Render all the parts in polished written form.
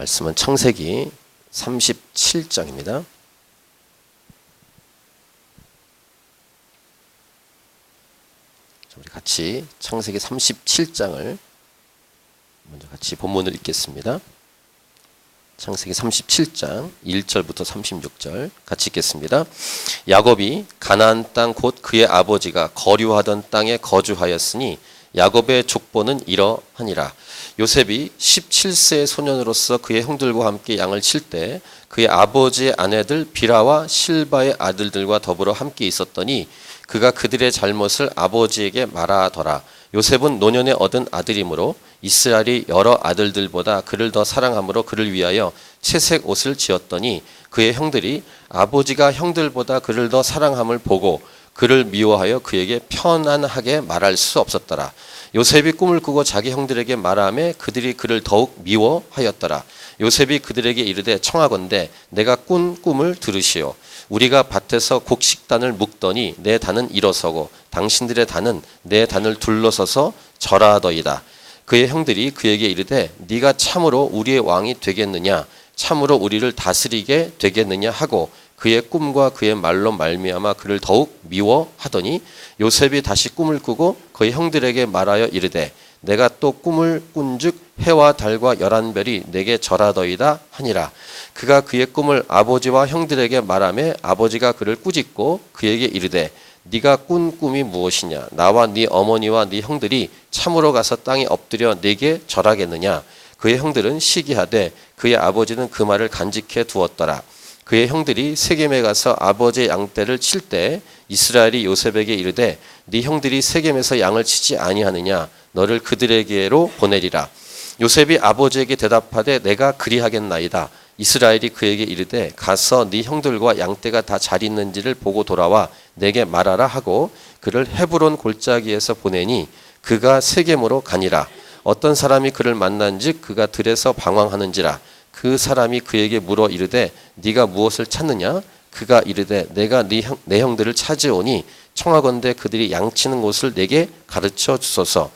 말씀은 창세기 37장입니다. 우리 같이 창세기 37장을 먼저 같이 본문을 읽겠습니다. 창세기 37장 1절부터 36절 같이 읽겠습니다. 야곱이 가나안 땅 곧 그의 아버지가 거류하던 땅에 거주하였으니 야곱의 족보는 이러하니라. 요셉이 17세의 소년으로서 그의 형들과 함께 양을 칠 때 그의 아버지의 아내들 비라와 실바의 아들들과 더불어 함께 있었더니 그가 그들의 잘못을 아버지에게 말하더라. 요셉은 노년에 얻은 아들이므로 이스라엘이 여러 아들들보다 그를 더 사랑함으로 그를 위하여 채색 옷을 지었더니 그의 형들이 아버지가 형들보다 그를 더 사랑함을 보고 그를 미워하여 그에게 편안하게 말할 수 없었더라. 요셉이 꿈을 꾸고 자기 형들에게 말하며 그들이 그를 더욱 미워하였더라. 요셉이 그들에게 이르되 청하건대 내가 꾼 꿈을 들으시오. 우리가 밭에서 곡식단을 묶더니 내 단은 일어서고 당신들의 단은 내 단을 둘러서서 절하더이다. 그의 형들이 그에게 이르되 네가 참으로 우리의 왕이 되겠느냐, 참으로 우리를 다스리게 되겠느냐 하고 그의 꿈과 그의 말로 말미암아 그를 더욱 미워하더니 요셉이 다시 꿈을 꾸고 그의 형들에게 말하여 이르되 내가 또 꿈을 꾼즉 해와 달과 11별이 내게 절하더이다 하니라. 그가 그의 꿈을 아버지와 형들에게 말하며 아버지가 그를 꾸짖고 그에게 이르되 네가 꾼 꿈이 무엇이냐? 나와 네 어머니와 네 형들이 참으로 가서 땅에 엎드려 네게 절하겠느냐? 그의 형들은 시기하되 그의 아버지는 그 말을 간직해 두었더라. 그의 형들이 세겜에 가서 아버지의 양떼를 칠 때 이스라엘이 요셉에게 이르되 네 형들이 세겜에서 양을 치지 아니하느냐? 너를 그들에게로 보내리라. 요셉이 아버지에게 대답하되 내가 그리하겠나이다. 이스라엘이 그에게 이르되 가서 네 형들과 양떼가 다 잘 있는지를 보고 돌아와 내게 말하라 하고 그를 헤브론 골짜기에서 보내니 그가 세겜으로 가니라. 어떤 사람이 그를 만난즉 그가 들에서 방황하는지라. 그 사람이 그에게 물어 이르되 네가 무엇을 찾느냐? 그가 이르되 내가 내 형들을 찾으오니 청하건대 그들이 양치는 곳을 내게 가르쳐 주소서.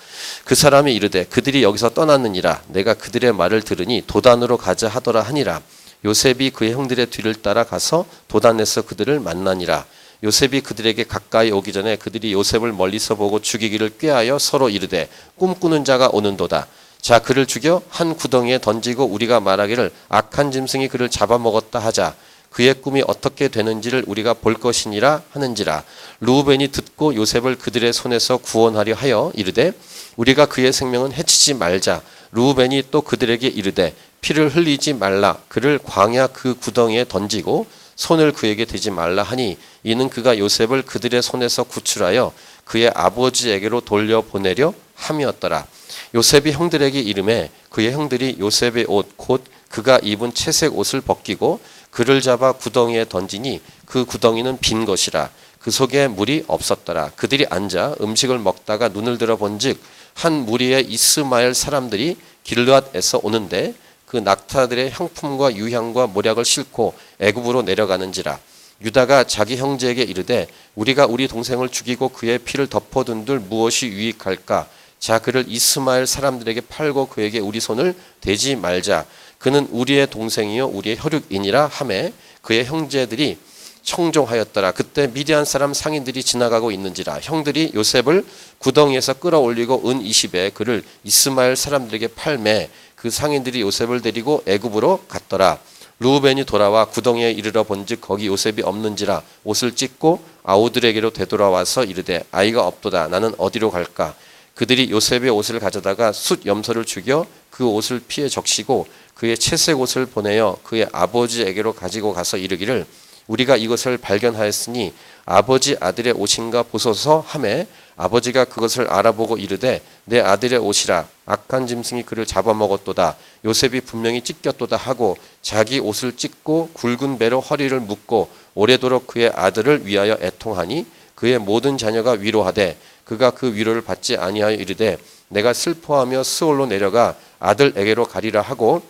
그 사람이 이르되 그들이 여기서 떠났느니라. 내가 그들의 말을 들으니 도단으로 가자 하더라 하니라. 요셉이 그의 형들의 뒤를 따라 가서 도단에서 그들을 만나니라. 요셉이 그들에게 가까이 오기 전에 그들이 요셉을 멀리서 보고 죽이기를 꾀하여 서로 이르되 꿈꾸는 자가 오는도다. 자 그를 죽여 한 구덩이에 던지고 우리가 말하기를 악한 짐승이 그를 잡아먹었다 하자. 그의 꿈이 어떻게 되는지를 우리가 볼 것이니라 하는지라. 르우벤이 듣고 요셉을 그들의 손에서 구원하려 하여 이르되 우리가 그의 생명은 해치지 말자. 르우벤이 또 그들에게 이르되 피를 흘리지 말라. 그를 광야 그 구덩이에 던지고 손을 그에게 대지 말라 하니 이는 그가 요셉을 그들의 손에서 구출하여 그의 아버지에게로 돌려보내려 함이었더라. 요셉이 형들에게 이르매 그의 형들이 요셉의 옷 곧 그가 입은 채색 옷을 벗기고 그를 잡아 구덩이에 던지니 그 구덩이는 빈 것이라. 그 속에 물이 없었더라. 그들이 앉아 음식을 먹다가 눈을 들어 본즉 한 무리의 이스마엘 사람들이 길르앗에서 오는데 그 낙타들의 향품과 유향과 모략을 싣고 애굽으로 내려가는지라. 유다가 자기 형제에게 이르되 우리가 우리 동생을 죽이고 그의 피를 덮어둔들 무엇이 유익할까? 자 그를 이스마엘 사람들에게 팔고 그에게 우리 손을 대지 말자. 그는 우리의 동생이요 우리의 혈육이니라 하매 그의 형제들이 청종하였더라. 그때 미디안 사람 상인들이 지나가고 있는지라. 형들이 요셉을 구덩이에서 끌어올리고 은 20에 그를 이스마엘 사람들에게 팔매 그 상인들이 요셉을 데리고 애굽으로 갔더라. 르우벤이 돌아와 구덩이에 이르러 본즉 거기 요셉이 없는지라. 옷을 찢고 아우들에게로 되돌아와서 이르되 아이가 없도다. 나는 어디로 갈까? 그들이 요셉의 옷을 가져다가 숫 염소를 죽여 그 옷을 피에 적시고 그의 채색 옷을 보내어 그의 아버지에게로 가지고 가서 이르기를 우리가 이것을 발견하였으니 아버지 아들의 옷인가 보소서 하매 아버지가 그것을 알아보고 이르되 내 아들의 옷이라. 악한 짐승이 그를 잡아먹었도다. 요셉이 분명히 찢겼도다 하고 자기 옷을 찢고 굵은 배로 허리를 묶고 오래도록 그의 아들을 위하여 애통하니 그의 모든 자녀가 위로하되 그가 그 위로를 받지 아니하여 이르되 내가 슬퍼하며 스올로 내려가 아들에게로 가리라 하고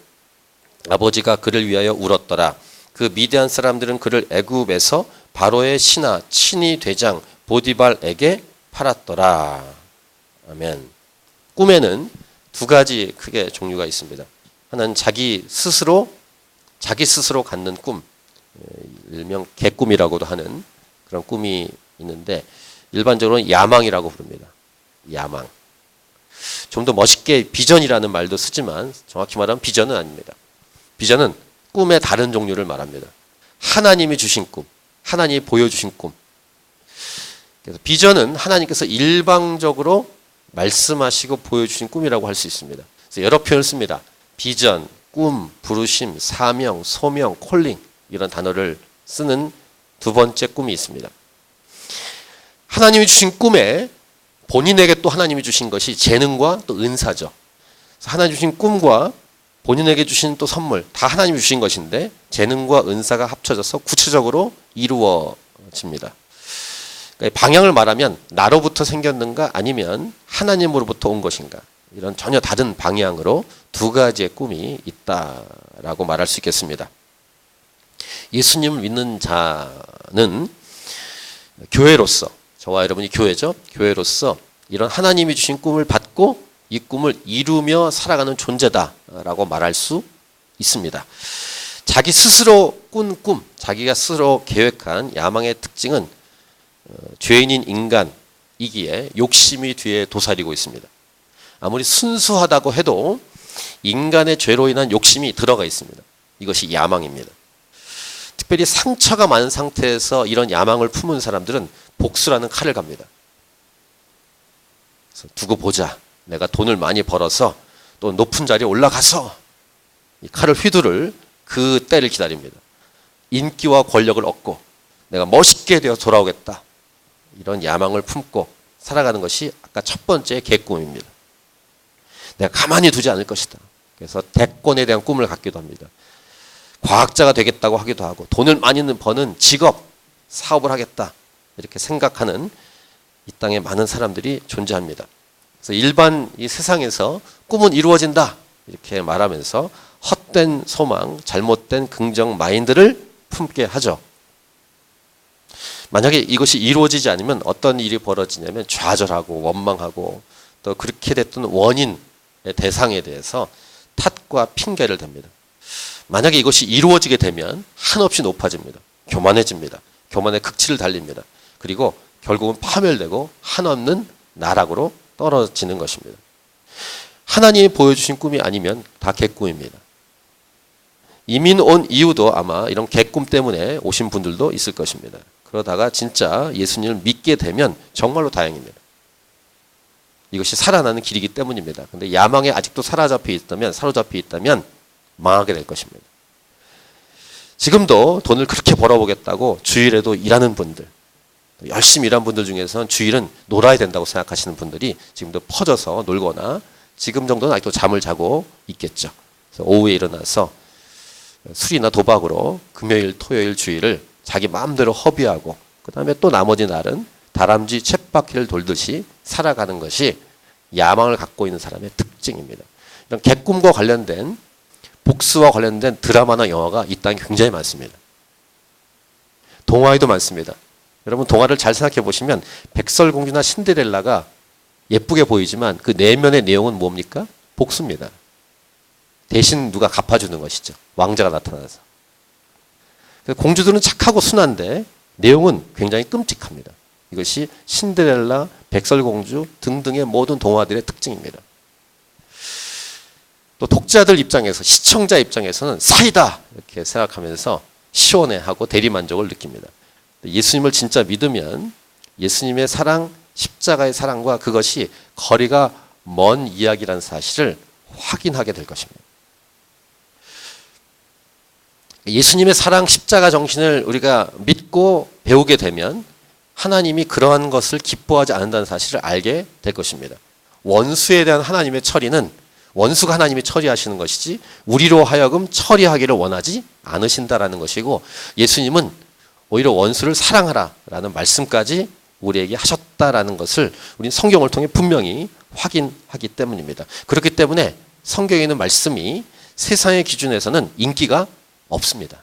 아버지가 그를 위하여 울었더라. 그 미디안 사람들은 그를 애굽에서 바로의 신하 친위 대장 보디발에게 팔았더라. 아멘. 꿈에는 두 가지 크게 종류가 있습니다. 하나는 자기 스스로 갖는 꿈, 일명 개꿈이라고도 하는 그런 꿈이 있는데 일반적으로는 야망이라고 부릅니다. 야망. 좀 더 멋있게 비전이라는 말도 쓰지만 정확히 말하면 비전은 아닙니다. 비전은 꿈의 다른 종류를 말합니다. 하나님이 주신 꿈, 하나님이 보여주신 꿈. 그래서 비전은 하나님께서 일방적으로 말씀하시고 보여주신 꿈이라고 할 수 있습니다. 그래서 여러 표현을 씁니다. 비전, 꿈, 부르심, 사명, 소명, 콜링 이런 단어를 쓰는 두 번째 꿈이 있습니다. 하나님이 주신 꿈에 본인에게 또 하나님이 주신 것이 재능과 또 은사죠. 하나님 주신 꿈과 본인에게 주신 또 선물 다 하나님이 주신 것인데 재능과 은사가 합쳐져서 구체적으로 이루어집니다. 그러니까 방향을 말하면 나로부터 생겼는가 아니면 하나님으로부터 온 것인가 이런 전혀 다른 방향으로 두 가지의 꿈이 있다라고 말할 수 있겠습니다. 예수님을 믿는 자는 교회로서 저와 여러분이 교회죠. 교회로서 이런 하나님이 주신 꿈을 받고 이 꿈을 이루며 살아가는 존재다라고 말할 수 있습니다. 자기 스스로 꾼 꿈, 자기가 스스로 계획한 야망의 특징은 죄인인 인간이기에 욕심이 뒤에 도사리고 있습니다. 아무리 순수하다고 해도 인간의 죄로 인한 욕심이 들어가 있습니다. 이것이 야망입니다. 특별히 상처가 많은 상태에서 이런 야망을 품은 사람들은 복수라는 칼을 갑니다. 그래서 두고 보자. 내가 돈을 많이 벌어서 또 높은 자리에 올라가서 이 칼을 휘두를 그 때를 기다립니다. 인기와 권력을 얻고 내가 멋있게 되어 돌아오겠다. 이런 야망을 품고 살아가는 것이 아까 첫 번째 개꿈입니다. 내가 가만히 두지 않을 것이다. 그래서 대권에 대한 꿈을 갖기도 합니다. 과학자가 되겠다고 하기도 하고 돈을 많이 버는 직업, 사업을 하겠다. 이렇게 생각하는 이 땅에 많은 사람들이 존재합니다. 그래서 일반 이 세상에서 꿈은 이루어진다. 이렇게 말하면서 헛된 소망, 잘못된 긍정 마인드를 품게 하죠. 만약에 이것이 이루어지지 않으면 어떤 일이 벌어지냐면 좌절하고 원망하고 또 그렇게 됐던 원인의 대상에 대해서 탓과 핑계를 댑니다. 만약에 이것이 이루어지게 되면 한없이 높아집니다. 교만해집니다. 교만의 극치를 달립니다. 그리고 결국은 파멸되고 한없는 나락으로 떨어지는 것입니다. 하나님이 보여주신 꿈이 아니면 다 개꿈입니다. 이민 온 이유도 아마 이런 개꿈 때문에 오신 분들도 있을 것입니다. 그러다가 진짜 예수님을 믿게 되면 정말로 다행입니다. 이것이 살아나는 길이기 때문입니다. 그런데 야망에 아직도 사로잡혀 있다면 망하게 될 것입니다. 지금도 돈을 그렇게 벌어보겠다고 주일에도 일하는 분들, 열심히 일한 분들 중에서는 주일은 놀아야 된다고 생각하시는 분들이 지금도 퍼져서 놀거나 지금 정도는 아직도 잠을 자고 있겠죠. 그래서 오후에 일어나서 술이나 도박으로 금요일, 토요일, 주일을 자기 마음대로 허비하고 그 다음에 또 나머지 날은 다람쥐 쳇바퀴를 돌듯이 살아가는 것이 야망을 갖고 있는 사람의 특징입니다. 이런 개꿈과 관련된 복수와 관련된 드라마나 영화가 이 땅에 굉장히 많습니다. 동화에도 많습니다. 여러분 동화를 잘 생각해 보시면 백설공주나 신데렐라가 예쁘게 보이지만 그 내면의 내용은 뭡니까? 복수입니다. 대신 누가 갚아주는 것이죠. 왕자가 나타나서. 공주들은 착하고 순한데 내용은 굉장히 끔찍합니다. 이것이 신데렐라, 백설공주 등등의 모든 동화들의 특징입니다. 또 독자들 입장에서, 시청자 입장에서는 사이다 이렇게 생각하면서 시원해하고 대리만족을 느낍니다. 예수님을 진짜 믿으면 예수님의 사랑, 십자가의 사랑과 그것이 거리가 먼 이야기라는 사실을 확인하게 될 것입니다. 예수님의 사랑, 십자가 정신을 우리가 믿고 배우게 되면 하나님이 그러한 것을 기뻐하지 않는다는 사실을 알게 될 것입니다. 원수에 대한 하나님의 처리는 원수가 하나님이 처리하시는 것이지 우리로 하여금 처리하기를 원하지 않으신다라는 것이고 예수님은 오히려 원수를 사랑하라라는 말씀까지 우리에게 하셨다라는 것을 우리는 성경을 통해 분명히 확인하기 때문입니다. 그렇기 때문에 성경에 있는 말씀이 세상의 기준에서는 인기가 없습니다.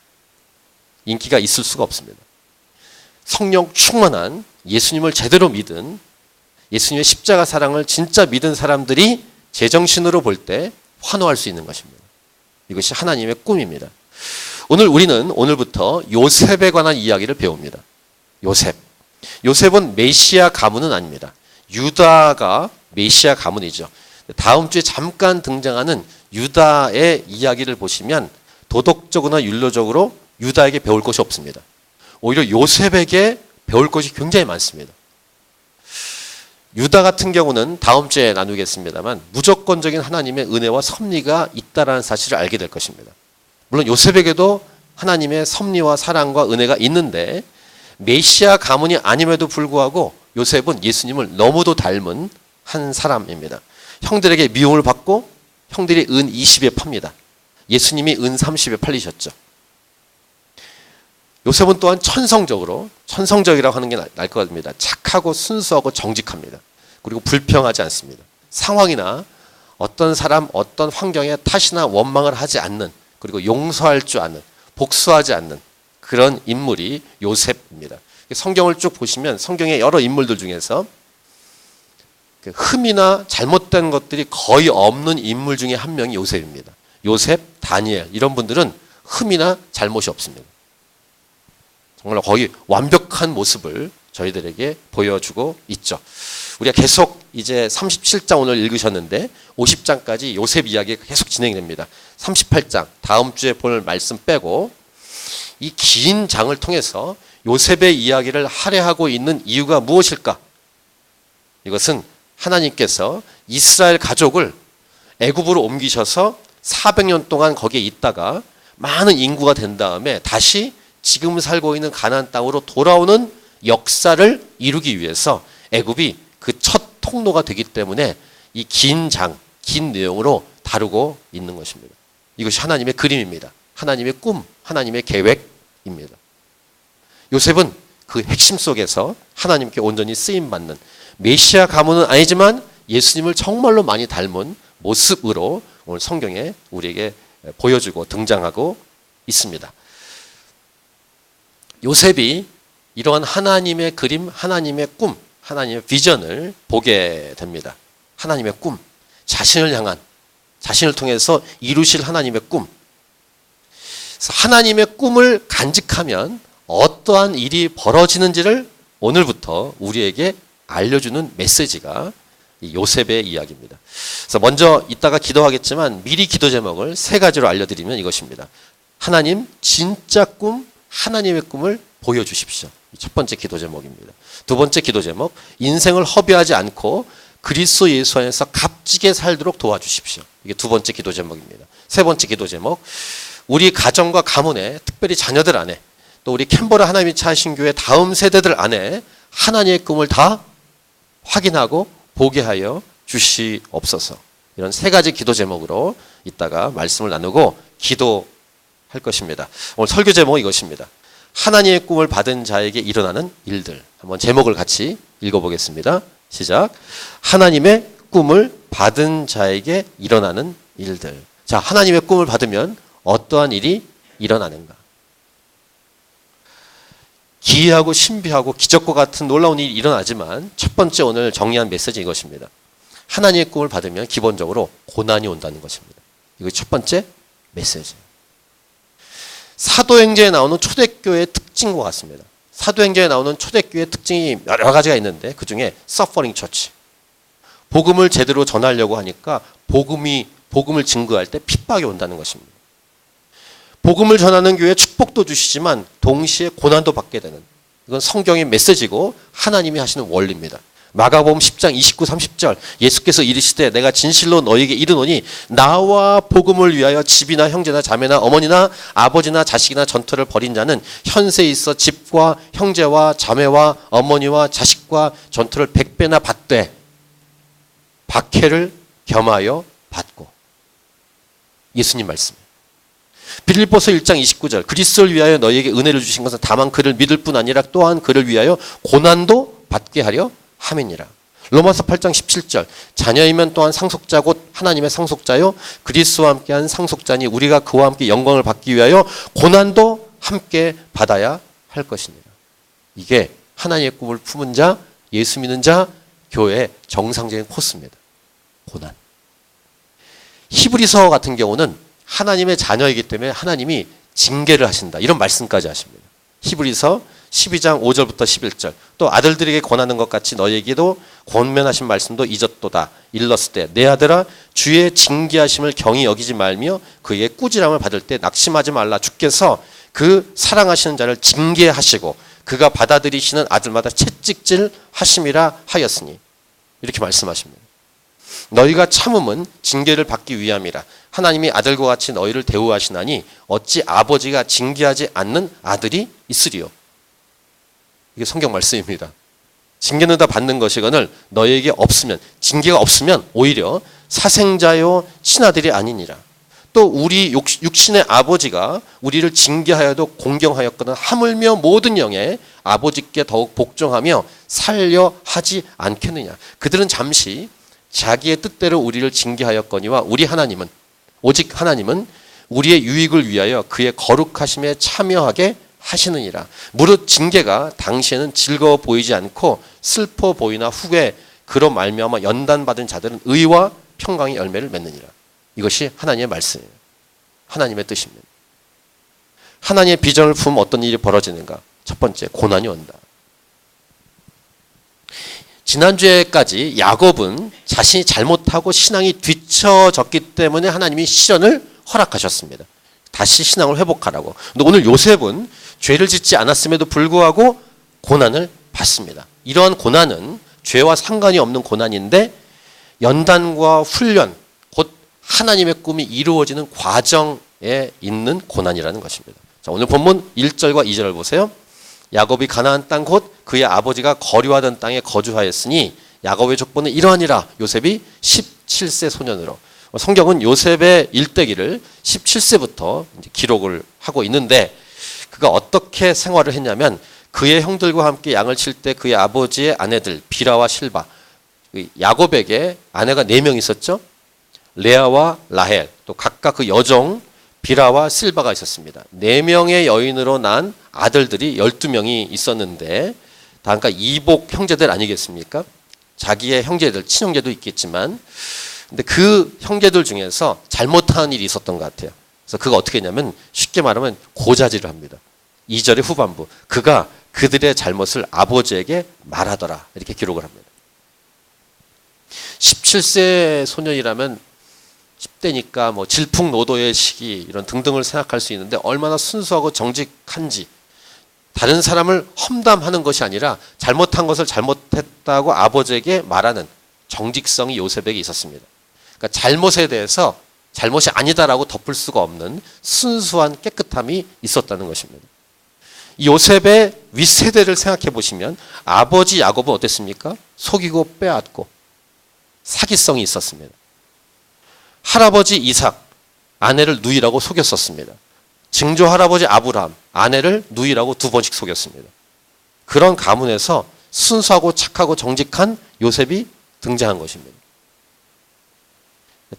인기가 있을 수가 없습니다. 성령 충만한 예수님을 제대로 믿은 예수님의 십자가 사랑을 진짜 믿은 사람들이 제정신으로 볼 때 환호할 수 있는 것입니다. 이것이 하나님의 꿈입니다. 오늘 우리는 오늘부터 요셉에 관한 이야기를 배웁니다. 요셉은 메시아 가문은 아닙니다. 유다가 메시아 가문이죠. 다음 주에 잠깐 등장하는 유다의 이야기를 보시면 도덕적으로나 윤리적으로 유다에게 배울 것이 없습니다. 오히려 요셉에게 배울 것이 굉장히 많습니다. 유다 같은 경우는 다음 주에 나누겠습니다만 무조건적인 하나님의 은혜와 섭리가 있다라는 사실을 알게 될 것입니다. 물론 요셉에게도 하나님의 섭리와 사랑과 은혜가 있는데 메시아 가문이 아님에도 불구하고 요셉은 예수님을 너무도 닮은 한 사람입니다. 형들에게 미움을 받고 형들이 은 20에 팝니다. 예수님이 은 30에 팔리셨죠. 요셉은 또한 천성적이라고 하는 게 나을 것 같습니다. 착하고 순수하고 정직합니다. 그리고 불평하지 않습니다. 상황이나 어떤 사람, 어떤 환경에 탓이나 원망을 하지 않는, 그리고 용서할 줄 아는, 복수하지 않는 그런 인물이 요셉입니다. 성경을 쭉 보시면 성경의 여러 인물들 중에서 흠이나 잘못된 것들이 거의 없는 인물 중에 한 명이 요셉입니다. 요셉, 다니엘 이런 분들은 흠이나 잘못이 없습니다. 정말 거의 완벽한 모습을 저희들에게 보여주고 있죠. 우리가 계속 이제 37장 오늘 읽으셨는데 50장까지 요셉 이야기가 계속 진행이 됩니다. 38장 다음 주에 볼 말씀 빼고 이 긴 장을 통해서 요셉의 이야기를 할애하고 있는 이유가 무엇일까? 이것은 하나님께서 이스라엘 가족을 애굽으로 옮기셔서 400년 동안 거기에 있다가 많은 인구가 된 다음에 다시 지금 살고 있는 가나안 땅으로 돌아오는 역사를 이루기 위해서 애굽이 그 첫 통로가 되기 때문에 이 긴 내용으로 다루고 있는 것입니다. 이것이 하나님의 그림입니다. 하나님의 꿈, 하나님의 계획입니다. 요셉은 그 핵심 속에서 하나님께 온전히 쓰임받는 메시아 가문은 아니지만 예수님을 정말로 많이 닮은 모습으로 오늘 성경에 우리에게 보여주고 등장하고 있습니다. 요셉이 이러한 하나님의 그림, 하나님의 꿈, 하나님의 비전을 보게 됩니다. 하나님의 꿈, 자신을 향한, 자신을 통해서 이루실 하나님의 꿈. 하나님의 꿈을 간직하면 어떠한 일이 벌어지는지를 오늘부터 우리에게 알려주는 메시지가 요셉의 이야기입니다. 그래서 먼저 이따가 기도하겠지만 미리 기도 제목을 3가지로 알려드리면 이것입니다. 하나님 진짜 꿈, 하나님의 꿈을 보여주십시오. 첫 번째 기도 제목입니다. 두 번째 기도 제목, 인생을 허비하지 않고 그리스도 예수 안에서 값지게 살도록 도와주십시오. 이게 두 번째 기도 제목입니다. 세 번째 기도 제목, 우리 가정과 가문에, 특별히 자녀들 안에, 또 우리 캔버라 하나님이 차신 교회 다음 세대들 안에 하나님의 꿈을 다 확인하고 보게 하여 주시옵소서. 이런 3가지 기도 제목으로 이따가 말씀을 나누고 기도할 것입니다. 오늘 설교 제목은 이것입니다. 하나님의 꿈을 받은 자에게 일어나는 일들. 한번 제목을 같이 읽어보겠습니다. 시작. 하나님의 꿈을 받은 자에게 일어나는 일들. 자, 하나님의 꿈을 받으면 어떠한 일이 일어나는가? 기이하고 신비하고 기적과 같은 놀라운 일이 일어나지만 첫 번째 오늘 정리한 메시지 이것입니다. 하나님의 꿈을 받으면 기본적으로 고난이 온다는 것입니다. 이것이 첫 번째 메시지예요. 사도행전에 나오는 초대교회의 특징과 같습니다. 사도행전에 나오는 초대교회의 특징이 여러 가지가 있는데 그중에 서퍼링 처치. 복음을 제대로 전하려고 하니까 복음을 증거할 때 핍박이 온다는 것입니다. 복음을 전하는 교회에 축복도 주시지만 동시에 고난도 받게 되는, 이건 성경의 메시지고 하나님이 하시는 원리입니다. 마가복음 10장 29, 30절 예수께서 이르시되 내가 진실로 너희에게 이르노니 나와 복음을 위하여 집이나 형제나 자매나 어머니나 아버지나 자식이나 전토를 벌인 자는 현세에 있어 집과 형제와 자매와 어머니와 자식과 전토를 100배나 받되 박해를 겸하여 받고. 예수님 말씀이에요. 빌립보서 1장 29절 그리스도를 위하여 너희에게 은혜를 주신 것은 다만 그를 믿을 뿐 아니라 또한 그를 위하여 고난도 받게 하려 함이니라. 로마서 8장 17절 자녀이면 또한 상속자 곧 하나님의 상속자요 그리스도와 함께한 상속자니 우리가 그와 함께 영광을 받기 위하여 고난도 함께 받아야 할 것이니라. 이게 하나님의 꿈을 품은 자, 예수 믿는 자, 교회의 정상적인 코스입니다. 고난. 히브리서 같은 경우는 하나님의 자녀이기 때문에 하나님이 징계를 하신다. 이런 말씀까지 하십니다. 히브리서 12장 5절부터 11절. 또 아들들에게 권하는 것 같이 너에게도 권면하신 말씀도 잊었도다. 일렀을 때 내 아들아 주의 징계하심을 경히 여기지 말며 그에게 꾸지람을 받을 때 낙심하지 말라. 주께서 그 사랑하시는 자를 징계하시고 그가 받아들이시는 아들마다 채찍질 하심이라 하였으니. 이렇게 말씀하십니다. 너희가 참음은 징계를 받기 위함이라. 하나님이 아들과 같이 너희를 대우하시나니 어찌 아버지가 징계하지 않는 아들이 있으리요. 이게 성경 말씀입니다. 징계는 다 받는 것이거늘 너희에게 없으면, 징계가 없으면 오히려 사생자요 친아들이 아니니라. 또 우리 육신의 아버지가 우리를 징계하여도 공경하였거든 하물며 모든 영에 아버지께 더욱 복종하며 살려 하지 않겠느냐. 그들은 잠시 자기의 뜻대로 우리를 징계하였거니와 오직 하나님은 우리의 유익을 위하여 그의 거룩하심에 참여하게 하시느니라. 무릇 징계가 당시에는 즐거워 보이지 않고 슬퍼 보이나 후에 그로 말미암아 연단받은 자들은 의와 평강의 열매를 맺느니라. 이것이 하나님의 말씀이에요. 하나님의 뜻입니다. 하나님의 비전을 품으면 어떤 일이 벌어지는가? 첫 번째, 고난이 온다. 지난주에까지 야곱은 자신이 잘못하고 신앙이 뒤처졌기 때문에 하나님이 시련을 허락하셨습니다. 다시 신앙을 회복하라고. 근데 오늘 요셉은 죄를 짓지 않았음에도 불구하고 고난을 받습니다. 이러한 고난은 죄와 상관이 없는 고난인데 연단과 훈련, 곧 하나님의 꿈이 이루어지는 과정에 있는 고난이라는 것입니다. 자, 오늘 본문 1절과 2절을 보세요. 야곱이 가나안 땅 곧 그의 아버지가 거류하던 땅에 거주하였으니 야곱의 족보는 이러하니라. 요셉이 17세 소년으로. 성경은 요셉의 일대기를 17세부터 기록을 하고 있는데 그가 어떻게 생활을 했냐면 그의 형들과 함께 양을 칠 때 그의 아버지의 아내들 비라와 실바, 야곱에게 아내가 4명 있었죠. 레아와 라헬, 또 각각 그 여종 비라와 실바가 있었습니다. 4명의 여인으로 난 아들들이 12명이 있었는데 다 그러니까 이복 형제들 아니겠습니까? 자기의 형제들, 친형제도 있겠지만 근데 그 형제들 중에서 잘못한 일이 있었던 것 같아요. 그래서 그가 어떻게 했냐면 쉽게 말하면 고자질을 합니다. 2절의 후반부. 그가 그들의 잘못을 아버지에게 말하더라. 이렇게 기록을 합니다. 17세 소년이라면 10대니까 뭐 질풍노도의 시기 이런 등등을 생각할 수 있는데 얼마나 순수하고 정직한지 다른 사람을 험담하는 것이 아니라 잘못한 것을 잘못했다고 아버지에게 말하는 정직성이 요셉에게 있었습니다. 그러니까 잘못에 대해서 잘못이 아니다라고 덮을 수가 없는 순수한 깨끗함이 있었다는 것입니다. 이 요셉의 윗세대를 생각해 보시면 아버지 야곱은 어땠습니까? 속이고 빼앗고 사기성이 있었습니다. 할아버지 이삭, 아내를 누이라고 속였었습니다. 증조 할아버지 아브라함, 아내를 누이라고 2번씩 속였습니다. 그런 가문에서 순수하고 착하고 정직한 요셉이 등장한 것입니다.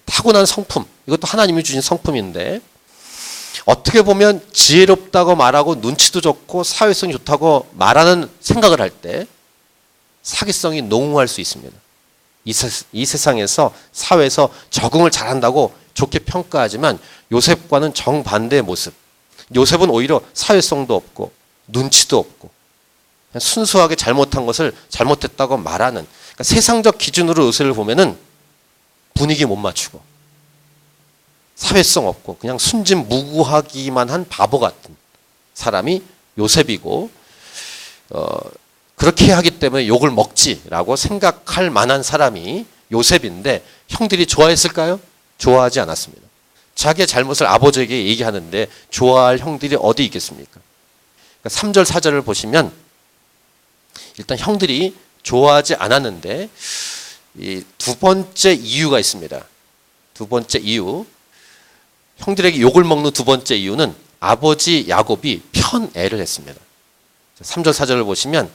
타고난 성품, 이것도 하나님이 주신 성품인데 어떻게 보면 지혜롭다고 말하고 눈치도 좋고 사회성이 좋다고 말하는 생각을 할 때 사기성이 농후할 수 있습니다. 이 세상에서 사회에서 적응을 잘한다고 좋게 평가하지만 요셉과는 정반대의 모습. 요셉은 오히려 사회성도 없고 눈치도 없고 그냥 순수하게 잘못한 것을 잘못했다고 말하는 그러니까 세상적 기준으로 요셉을 보면은 분위기 못 맞추고 사회성 없고 그냥 순진무구하기만 한 바보 같은 사람이 요셉이고 그렇게 하기 때문에 욕을 먹지라고 생각할 만한 사람이 요셉인데 형들이 좋아했을까요? 좋아하지 않았습니다. 자기의 잘못을 아버지에게 얘기하는데 좋아할 형들이 어디 있겠습니까? 그러니까 3절 4절을 보시면 일단 형들이 좋아하지 않았는데 이 2번째 이유가 있습니다. 2번째 이유. 형들에게 욕을 먹는 2번째 이유는 아버지 야곱이 편애를 했습니다. 3절 4절을 보시면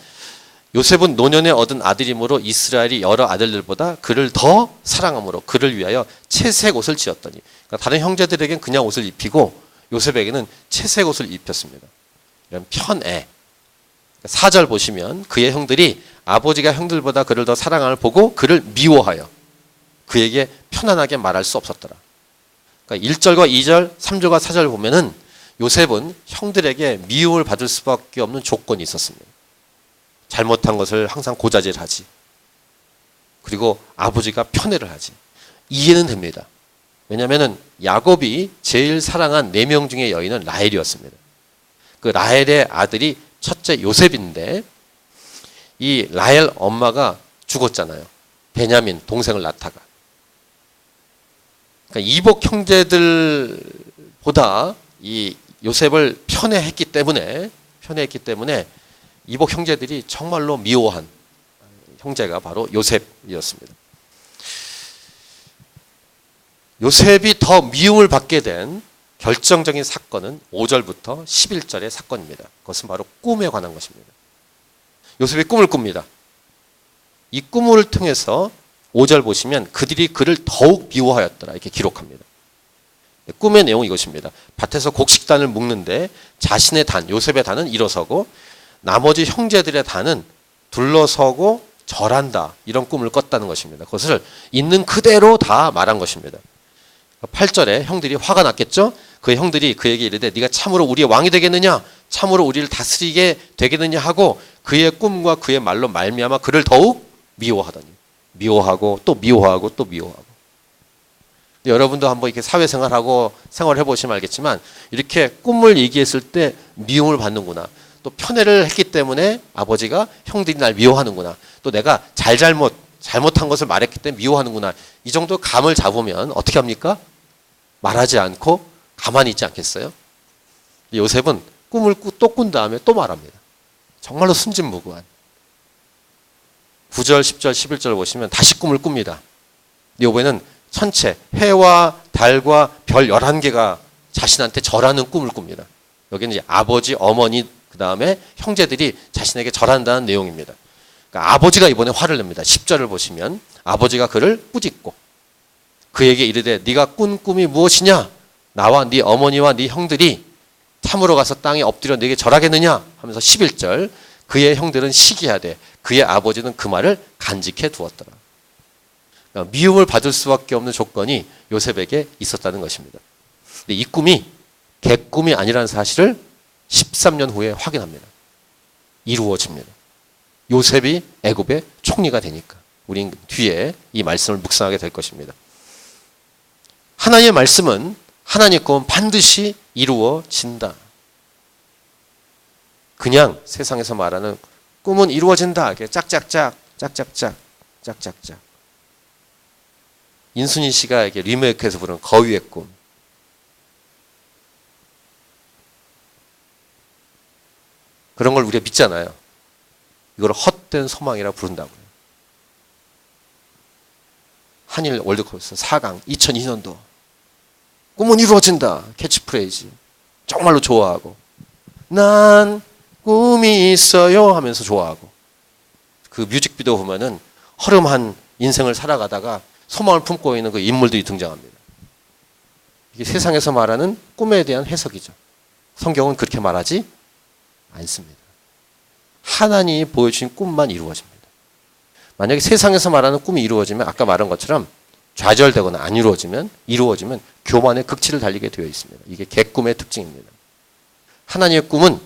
요셉은 노년에 얻은 아들이므로 이스라엘이 여러 아들들보다 그를 더 사랑함으로 그를 위하여 채색 옷을 지었더니 그러니까 다른 형제들에게는 그냥 옷을 입히고 요셉에게는 채색 옷을 입혔습니다. 이런 편애. 4절 보시면 그의 형들이 아버지가 형들보다 그를 더 사랑함을 보고 그를 미워하여 그에게 편안하게 말할 수 없었더라. 그러니까 1절과 2절, 3절과 4절 보면은 요셉은 형들에게 미움을 받을 수밖에 없는 조건이 있었습니다. 잘못한 것을 항상 고자질하지. 그리고 아버지가 편애를 하지. 이해는 됩니다. 왜냐하면 야곱이 제일 사랑한 4명 중의 여인은 라헬이었습니다. 그 라헬의 아들이 첫째 요셉인데 이 라헬 엄마가 죽었잖아요. 베냐민 동생을 낳다가. 그러니까 이복 형제들보다 이 요셉을 편애했기 때문에 이복 형제들이 정말로 미워한 형제가 바로 요셉이었습니다. 요셉이 더 미움을 받게 된 결정적인 사건은 5절부터 11절의 사건입니다. 그것은 바로 꿈에 관한 것입니다. 요셉이 꿈을 꿉니다. 이 꿈을 통해서 5절 보시면 그들이 그를 더욱 미워하였더라 이렇게 기록합니다. 꿈의 내용은 이것입니다. 밭에서 곡식단을 묶는데 자신의 단, 요셉의 단은 일어서고 나머지 형제들의 단은 둘러서고 절한다. 이런 꿈을 꿨다는 것입니다. 그것을 있는 그대로 다 말한 것입니다. 8절에 형들이 화가 났겠죠? 그 형들이 그에게 이르되 네가 참으로 우리의 왕이 되겠느냐? 참으로 우리를 다스리게 되겠느냐 하고 그의 꿈과 그의 말로 말미암아 그를 더욱 미워하더니 미워하고 또 미워하고 또 미워하고. 여러분도 한번 이렇게 사회생활하고 생활해 보시면 알겠지만 이렇게 꿈을 얘기했을 때 미움을 받는구나. 또 편애를 했기 때문에 아버지가 형들이 날 미워하는구나. 또 내가 잘못한 것을 말했기 때문에 미워하는구나. 이 정도 감을 잡으면 어떻게 합니까? 말하지 않고 가만히 있지 않겠어요? 요셉은 꿈을 또 꾼 다음에 또 말합니다. 정말로 순진무구한. 9절, 10절, 11절 보시면 다시 꿈을 꿉니다. 요번에는 천체, 해와 달과 별 11개가 자신한테 절하는 꿈을 꿉니다. 여기는 이제 아버지, 어머니, 그 다음에 형제들이 자신에게 절한다는 내용입니다. 그러니까 아버지가 이번에 화를 냅니다. 10절을 보시면 아버지가 그를 꾸짖고 그에게 이르되 네가 꾼 꿈이 무엇이냐? 나와 네 어머니와 네 형들이 참으로 가서 땅에 엎드려 네게 절하겠느냐? 하면서 11절 그의 형들은 시기하되 그의 아버지는 그 말을 간직해 두었더라. 그러니까 미움을 받을 수밖에 없는 조건이 요셉에게 있었다는 것입니다. 근데 이 꿈이 개꿈이 아니라는 사실을 13년 후에 확인합니다. 이루어집니다. 요셉이 애굽의 총리가 되니까 우린 뒤에 이 말씀을 묵상하게 될 것입니다. 하나님의 말씀은 하나님의 꿈은 반드시 이루어진다. 그냥 세상에서 말하는 꿈은 이루어진다. 짝짝짝 짝짝짝 짝짝짝. 인순이 씨가 이렇게 리메이크해서 부른 거위의 꿈. 그런 걸 우리가 믿잖아요. 이걸 헛된 소망이라 부른다고요. 한일 월드컵에서 4강 2002년도 꿈은 이루어진다. 캐치프레이즈. 정말로 좋아하고 난 꿈이 있어요 하면서 좋아하고 그 뮤직비디오 보면은 허름한 인생을 살아가다가 소망을 품고 있는 그 인물들이 등장합니다. 이게 세상에서 말하는 꿈에 대한 해석이죠. 성경은 그렇게 말하지 않습니다. 하나님이 보여주신 꿈만 이루어집니다. 만약에 세상에서 말하는 꿈이 이루어지면 아까 말한 것처럼 좌절되거나 안 이루어지면 교만의 극치를 달리게 되어 있습니다. 이게 개꿈의 특징입니다. 하나님의 꿈은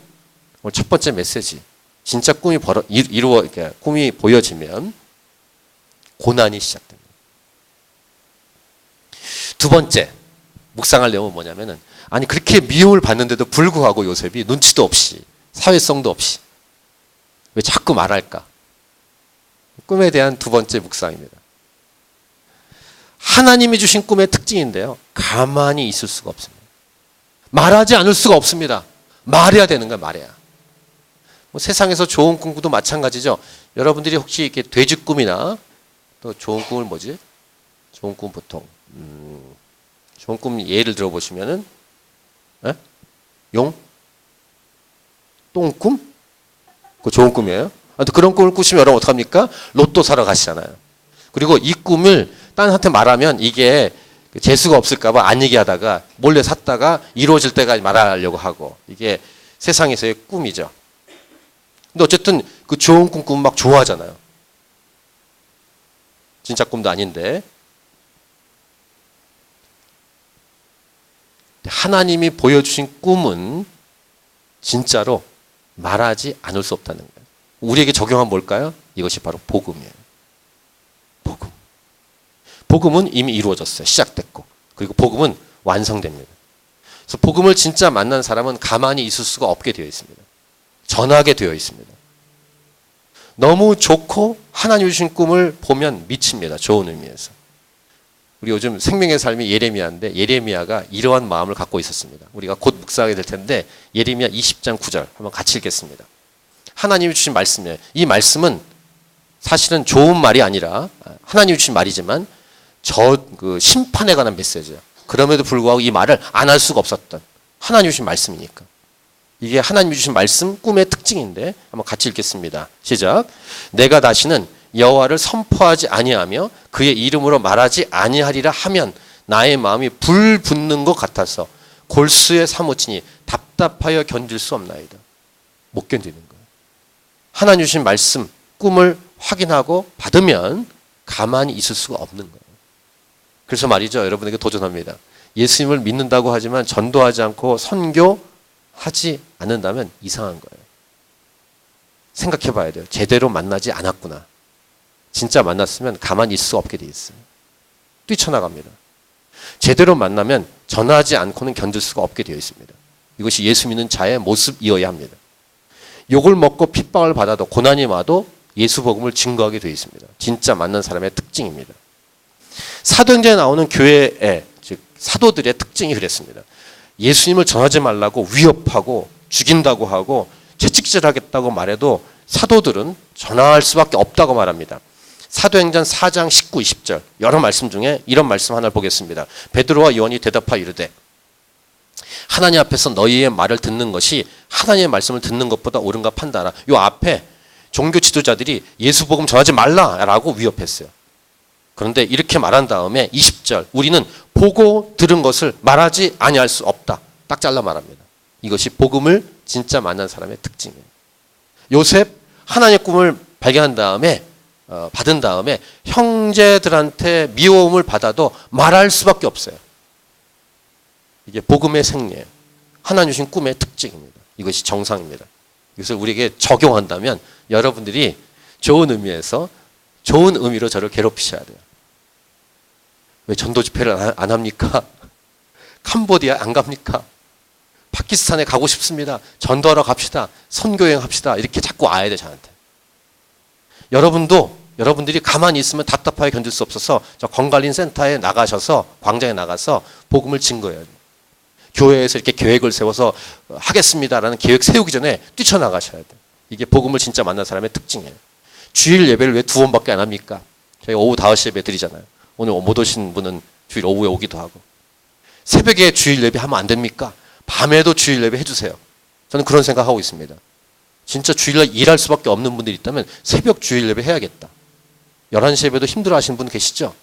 오늘 첫 번째 메시지. 진짜 꿈이 꿈이 보여지면 고난이 시작됩니다. 두 번째 묵상할 내용은 뭐냐면은 아니 그렇게 미움을 받는데도 불구하고 요셉이 눈치도 없이 사회성도 없이 왜 자꾸 말할까? 꿈에 대한 두 번째 묵상입니다. 하나님이 주신 꿈의 특징인데요. 가만히 있을 수가 없습니다. 말하지 않을 수가 없습니다. 말해야 되는 거야, 말해야. 뭐 세상에서 좋은 꿈도 마찬가지죠. 여러분들이 혹시 이렇게 돼지 꿈이나 또 좋은 꿈을 뭐지? 좋은 꿈 보통 좋은 꿈 예를 들어보시면은 용? 똥꿈? 그거 좋은 꿈이에요. 그런 꿈을 꾸시면 여러분 어떡합니까? 로또 사러 가시잖아요. 그리고 이 꿈을 딴한테 말하면 이게 재수가 없을까봐 안 얘기하다가 몰래 샀다가 이루어질 때까지 말하려고 하고 이게 세상에서의 꿈이죠. 근데 어쨌든 그 좋은 꿈 꾸면 막 좋아하잖아요. 진짜 꿈도 아닌데. 하나님이 보여주신 꿈은 진짜로 말하지 않을 수 없다는 거예요. 우리에게 적용한 뭘까요? 이것이 바로 복음이에요. 복음. 복음은 이미 이루어졌어요. 시작됐고. 그리고 복음은 완성됩니다. 그래서 복음을 진짜 만난 사람은 가만히 있을 수가 없게 되어 있습니다. 전하게 되어 있습니다. 너무 좋고 하나님 주신 꿈을 보면 미칩니다. 좋은 의미에서. 우리 요즘 생명의 삶이 예레미야인데 예레미야가 이러한 마음을 갖고 있었습니다. 우리가 곧 묵상하게 될 텐데 예레미야 20장 9절 한번 같이 읽겠습니다. 하나님이 주신 말씀이에요. 이 말씀은 사실은 좋은 말이 아니라 하나님이 주신 말이지만 그 심판에 관한 메시지예요. 그럼에도 불구하고 이 말을 안 할 수가 없었던 하나님이 주신 말씀이니까. 이게 하나님이 주신 말씀 꿈의 특징인데 한번 같이 읽겠습니다. 시작. 내가 다시는 여호와를 선포하지 아니하며 그의 이름으로 말하지 아니하리라 하면 나의 마음이 불 붙는 것 같아서 골수에 사무치니 답답하여 견딜 수 없나이다. 못 견디는 거예요. 하나님 주신 말씀 꿈을 확인하고 받으면 가만히 있을 수가 없는 거예요. 그래서 말이죠. 여러분에게 도전합니다. 예수님을 믿는다고 하지만 전도하지 않고 선교하지 않는다면 이상한 거예요. 생각해 봐야 돼요. 제대로 만나지 않았구나. 진짜 만났으면 가만히 있을 수 없게 돼 있어요. 뛰쳐나갑니다. 제대로 만나면 전하지 않고는 견딜 수가 없게 되어 있습니다. 이것이 예수 믿는 자의 모습이어야 합니다. 욕을 먹고 핍박을 받아도 고난이 와도 예수 복음을 증거하게 되어 있습니다. 진짜 만난 사람의 특징입니다. 사도행전에 나오는 교회의 즉 사도들의 특징이 그랬습니다. 예수님을 전하지 말라고 위협하고 죽인다고 하고 채찍질하겠다고 말해도 사도들은 전할 수밖에 없다고 말합니다. 사도행전 4장 19, 20절 여러 말씀 중에 이런 말씀 하나를 보겠습니다. 베드로와 요한이 대답하여 이르되 하나님 앞에서 너희의 말을 듣는 것이 하나님의 말씀을 듣는 것보다 옳은가 판단하라. 요 앞에 종교 지도자들이 예수 복음 전하지 말라라고 위협했어요. 그런데 이렇게 말한 다음에 20절 우리는 보고 들은 것을 말하지 아니할 수 없다. 딱 잘라 말합니다. 이것이 복음을 진짜 만난 사람의 특징이에요. 요셉 하나님의 꿈을 발견한 다음에 받은 다음에 형제들한테 미워움을 받아도 말할 수밖에 없어요. 이게 복음의 생리예요. 하나님 주신 꿈의 특징입니다. 이것이 정상입니다. 이것을 우리에게 적용한다면 여러분들이 좋은 의미에서 좋은 의미로 저를 괴롭히셔야 돼요. 왜 전도 집회를 안 합니까? 캄보디아 안 갑니까? 파키스탄에 가고 싶습니다. 전도하러 갑시다. 선교여행 합시다. 이렇게 자꾸 와야 돼 저한테. 여러분들이 가만히 있으면 답답하게 견딜 수 없어서 저 건갈린 센터에 나가셔서 광장에 나가서 복음을 증거해야 돼요. 교회에서 이렇게 계획을 세워서 하겠습니다라는 계획 세우기 전에 뛰쳐나가셔야 돼요. 이게 복음을 진짜 만난 사람의 특징이에요. 주일 예배를 왜 2번밖에 안 합니까? 저희가 오후 5시 예배 드리잖아요. 오늘 못 오신 분은 주일 오후에 오기도 하고. 새벽에 주일 예배 하면 안 됩니까? 밤에도 주일 예배 해주세요. 저는 그런 생각하고 있습니다. 진짜 주일날 일할 수밖에 없는 분들이 있다면 새벽 주일 예배 해야겠다. 11시 예배도 힘들어 하시는 분 계시죠?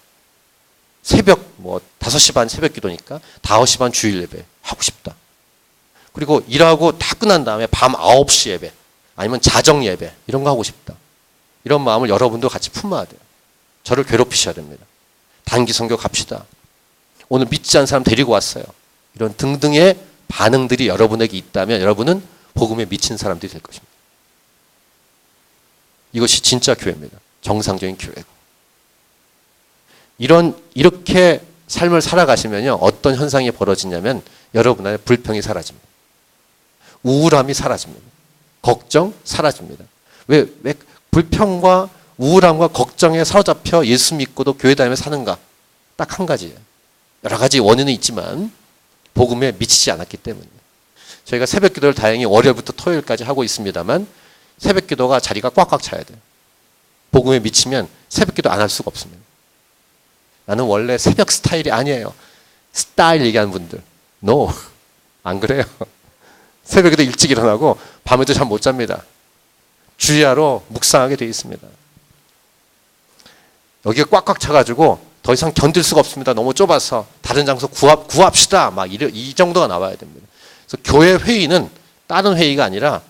새벽 5시 반 새벽 기도니까 5시 반 주일 예배 하고 싶다. 그리고 일하고 다 끝난 다음에 밤 9시 예배 아니면 자정 예배 이런 거 하고 싶다. 이런 마음을 여러분도 같이 품어야 돼요. 저를 괴롭히셔야 됩니다. 단기 선교 갑시다. 오늘 믿지 않는 사람 데리고 왔어요. 이런 등등의 반응들이 여러분에게 있다면 여러분은 복음에 미친 사람들이 될 것입니다. 이것이 진짜 교회입니다. 정상적인 교회고. 이렇게 삶을 살아가시면요. 어떤 현상이 벌어지냐면 여러분 안에 불평이 사라집니다. 우울함이 사라집니다. 걱정 사라집니다. 왜 불평과 우울함과 걱정에 사로잡혀 예수 믿고도 교회 다니며 사는가? 딱 한 가지예요. 여러 가지 원인은 있지만 복음에 미치지 않았기 때문이에요. 저희가 새벽 기도를 다행히 월요일부터 토요일까지 하고 있습니다만 새벽 기도가 자리가 꽉꽉 차야 돼요. 복음에 미치면 새벽 기도 안 할 수가 없습니다. 나는 원래 새벽 스타일이 아니에요. 스타일 얘기하는 분들. No. 안 그래요. 새벽 기도 일찍 일어나고 밤에도 잠 못 잡니다. 주야로 묵상하게 되어 있습니다. 여기가 꽉꽉 차가지고 더 이상 견딜 수가 없습니다. 너무 좁아서 다른 장소 구합시다. 막 이 정도가 나와야 됩니다. 그래서 교회 회의는 다른 회의가 아니라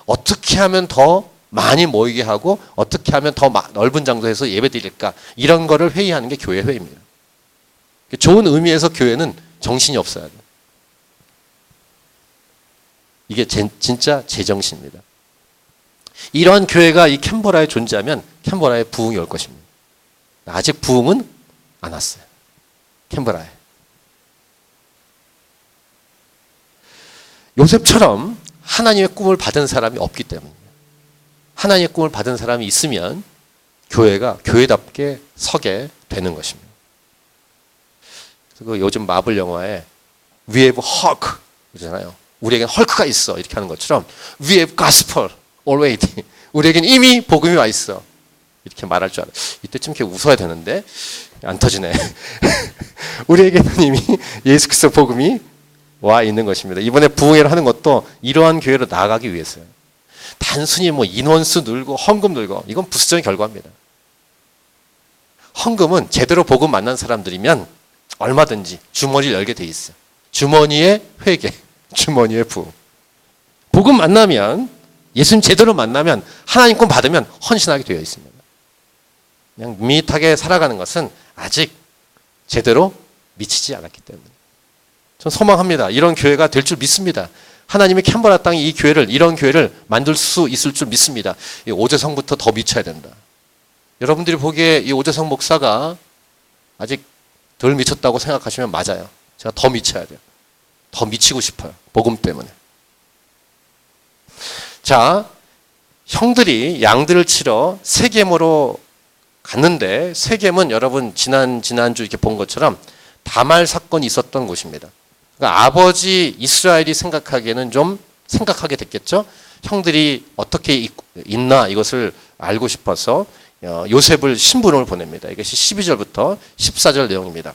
어떻게 하면 더 많이 모이게 하고 어떻게 하면 더 넓은 장소에서 예배 드릴까 이런 거를 회의하는 게 교회 회의입니다. 좋은 의미에서 교회는 정신이 없어야 돼요. 이게 진짜 제정신입니다. 이러한 교회가 이 캔버라에 존재하면 캔버라에 부흥이 올 것입니다. 아직 부흥은 안 왔어요. 캔버라에. 요셉처럼 하나님의 꿈을 받은 사람이 없기 때문이에요. 하나님의 꿈을 받은 사람이 있으면 교회가 교회답게 서게 되는 것입니다. 그리고 요즘 마블 영화에 We have Hulk 그러잖아요. 우리에겐 헐크가 있어 이렇게 하는 것처럼 We have Gospel already. 우리에겐 이미 복음이 와 있어. 이렇게 말할 줄 알아요. 이때쯤 이렇게 웃어야 되는데 안 터지네. 우리에게는 이미 예수 그리스도 복음이 와 있는 것입니다. 이번에 부흥회를 하는 것도 이러한 교회로 나아가기 위해서요. 단순히 뭐 인원수 늘고 헌금 늘고 이건 부수적인 결과입니다. 헌금은 제대로 복음 만난 사람들이면 얼마든지 주머니를 열게 돼 있어요. 주머니의 회개, 주머니의 부흥. 복음 만나면 예수님 제대로 만나면 하나님 꿈 받으면 헌신하게 되어 있습니다. 그냥 밋밋하게 살아가는 것은 아직 제대로 미치지 않았기 때문에 전 소망합니다. 이런 교회가 될 줄 믿습니다. 하나님의 캔버라 땅이 이 교회를 이런 교회를 만들 수 있을 줄 믿습니다. 이 오재성부터 더 미쳐야 된다. 여러분들이 보기에 이 오재성 목사가 아직 덜 미쳤다고 생각하시면 맞아요. 제가 더 미쳐야 돼요. 더 미치고 싶어요. 복음 때문에. 자, 형들이 양들을 치러 세겜으로 갔는데 세겜은 여러분 지난주 이렇게 본 것처럼 다말 사건이 있었던 곳입니다. 그러니까 아버지 이스라엘이 생각하기에는 좀 생각하게 됐겠죠. 형들이 어떻게 있나 이것을 알고 싶어서 요셉을 심부름을 보냅니다. 이것이 12절부터 14절 내용입니다.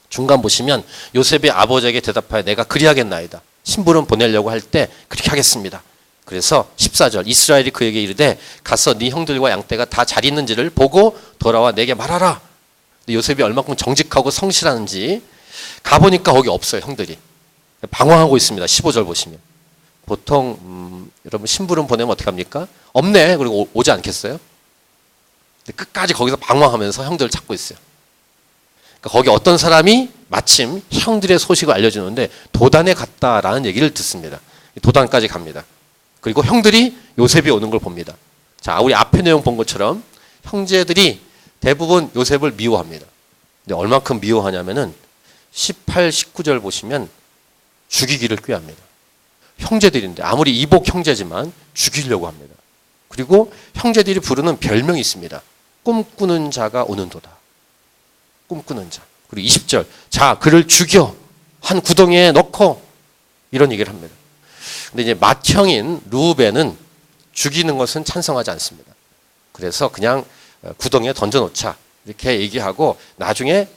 중간 보시면 요셉이 아버지에게 대답하여 내가 그리하겠나이다. 심부름 보내려고 할 때 그렇게 하겠습니다. 그래서 14절 이스라엘이 그에게 이르되 가서 네 형들과 양떼가 다 잘 있는지를 보고 돌아와 내게 말하라. 근데 요셉이 얼마큼 정직하고 성실한지 가보니까 거기 없어요. 형들이 방황하고 있습니다. 15절 보시면 보통 여러분 심부름 보내면 어떻게 합니까? 없네. 그리고 오지 않겠어요? 근데 끝까지 거기서 방황하면서 형들을 찾고 있어요. 그러니까 거기 어떤 사람이 마침 형들의 소식을 알려주는데 도단에 갔다라는 얘기를 듣습니다. 도단까지 갑니다. 그리고 형들이 요셉이 오는 걸 봅니다. 자, 우리 앞에 내용 본 것처럼 형제들이 대부분 요셉을 미워합니다. 근데 얼마큼 미워하냐면은 18, 19절 보시면 죽이기를 꾀합니다. 형제들인데 아무리 이복 형제지만 죽이려고 합니다. 그리고 형제들이 부르는 별명이 있습니다. 꿈꾸는 자가 오는도다. 꿈꾸는 자. 그리고 20절 자 그를 죽여 한 구덩이에 넣고 이런 얘기를 합니다. 근데 이제 맏형인 루벤은 죽이는 것은 찬성하지 않습니다. 그래서 그냥 구덩이에 던져놓자 이렇게 얘기하고 나중에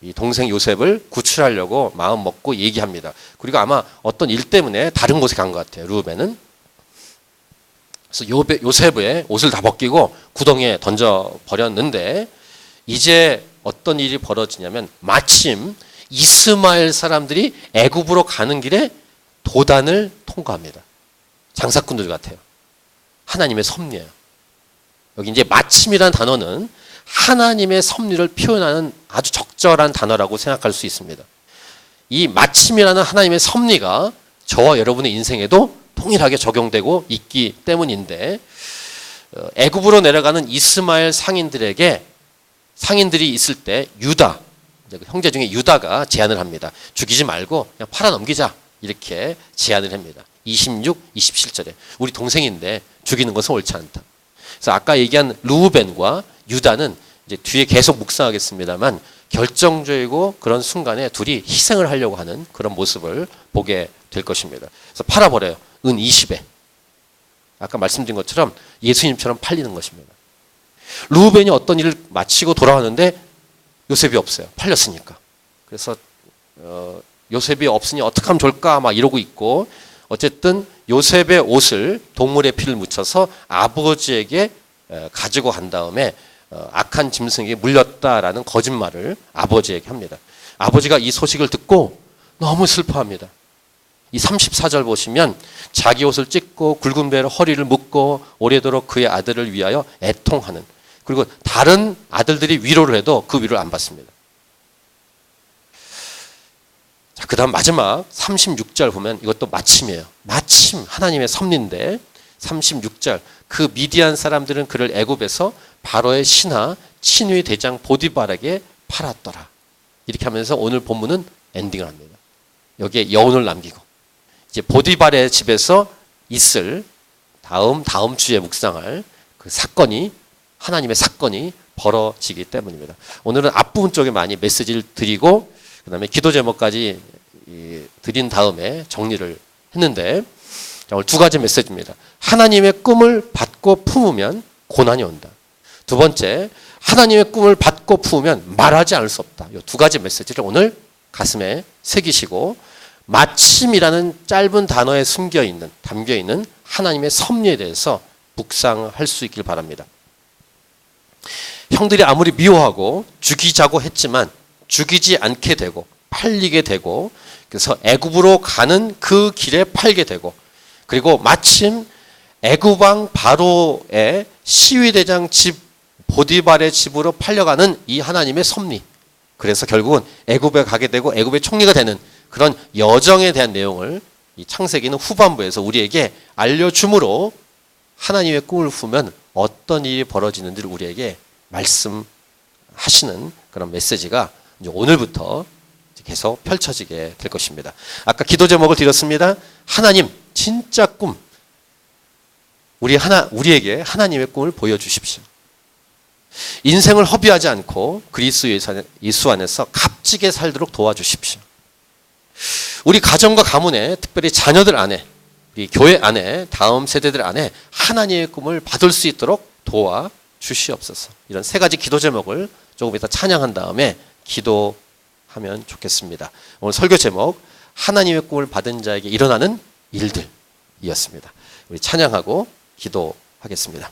이 동생 요셉을 구출하려고 마음 먹고 얘기합니다. 그리고 아마 어떤 일 때문에 다른 곳에 간 것 같아요. 루벤은. 그래서 요셉의 옷을 다 벗기고 구덩이에 던져버렸는데 이제 어떤 일이 벌어지냐면 마침 이스마엘 사람들이 애굽으로 가는 길에 도단을 통과합니다. 장사꾼들 같아요. 하나님의 섭리예요. 여기 이제 마침이라는 단어는 하나님의 섭리를 표현하는 아주 적절한 단어라고 생각할 수 있습니다. 이 마침이라는 하나님의 섭리가 저와 여러분의 인생에도 동일하게 적용되고 있기 때문인데 애굽으로 내려가는 이스마엘 상인들이 있을 때 유다, 형제 중에 유다가 제안을 합니다. 죽이지 말고 그냥 팔아넘기자 이렇게 제안을 합니다. 26, 27절에 우리 동생인데 죽이는 것은 옳지 않다. 그래서 아까 얘기한 루벤과 유다는 이제 뒤에 계속 묵상하겠습니다만 결정적이고 그런 순간에 둘이 희생을 하려고 하는 그런 모습을 보게 될 것입니다. 그래서 팔아버려요. 은 20에. 아까 말씀드린 것처럼 예수님처럼 팔리는 것입니다. 루벤이 어떤 일을 마치고 돌아왔는데 요셉이 없어요. 팔렸으니까. 그래서 요셉이 없으니 어떻게 하면 좋을까 막 이러고 있고 어쨌든 요셉의 옷을 동물의 피를 묻혀서 아버지에게 가지고 간 다음에 악한 짐승에게 물렸다라는 거짓말을 아버지에게 합니다. 아버지가 이 소식을 듣고 너무 슬퍼합니다. 이 34절 보시면 자기 옷을 찢고 굵은 배로 허리를 묶고 오래도록 그의 아들을 위하여 애통하는 그리고 다른 아들들이 위로를 해도 그 위로를 안 받습니다. 자, 그 다음 마지막 36절 보면 이것도 마침이에요. 마침 하나님의 섭리인데 36절 그 미디안 사람들은 그를 애굽에서 바로의 신하 친위 대장 보디발에게 팔았더라. 이렇게 하면서 오늘 본문은 엔딩을 합니다. 여기에 여운을 남기고 이제 보디발의 집에서 있을 다음 주에 묵상할 그 사건이 하나님의 사건이 벌어지기 때문입니다. 오늘은 앞부분 쪽에 많이 메시지를 드리고 그 다음에 기도 제목까지 드린 다음에 정리를 했는데 자, 오늘 두 가지 메시지입니다. 하나님의 꿈을 받고 품으면 고난이 온다. 두 번째, 하나님의 꿈을 받고 품으면 말하지 않을 수 없다. 이 두 가지 메시지를 오늘 가슴에 새기시고 마침이라는 짧은 단어에 담겨 있는 하나님의 섭리에 대해서 묵상할 수 있길 바랍니다. 형들이 아무리 미워하고 죽이자고 했지만 죽이지 않게 되고 팔리게 되고 그래서 애굽으로 가는 그 길에 팔게 되고 그리고 마침 애굽 왕 바로의 시위대장 집 보디발의 집으로 팔려가는 이 하나님의 섭리. 그래서 결국은 애굽에 가게 되고 애굽의 총리가 되는 그런 여정에 대한 내용을 이 창세기는 후반부에서 우리에게 알려주므로 하나님의 꿈을 꾸면 어떤 일이 벌어지는지를 우리에게 말씀하시는 그런 메시지가 이제 오늘부터 계속 펼쳐지게 될 것입니다. 아까 기도 제목을 드렸습니다. 하나님 진짜 꿈 우리에게 하나님의 꿈을 보여주십시오. 인생을 허비하지 않고 그리스도 예수 안에서 값지게 살도록 도와주십시오. 우리 가정과 가문에 특별히 자녀들 안에 우리 교회 안에 다음 세대들 안에 하나님의 꿈을 받을 수 있도록 도와주시옵소서. 이런 세 가지 기도 제목을 조금 이따 찬양한 다음에 기도하면 좋겠습니다. 오늘 설교 제목 하나님의 꿈을 받은 자에게 일어나는 일들이었습니다. 우리 찬양하고 기도하겠습니다.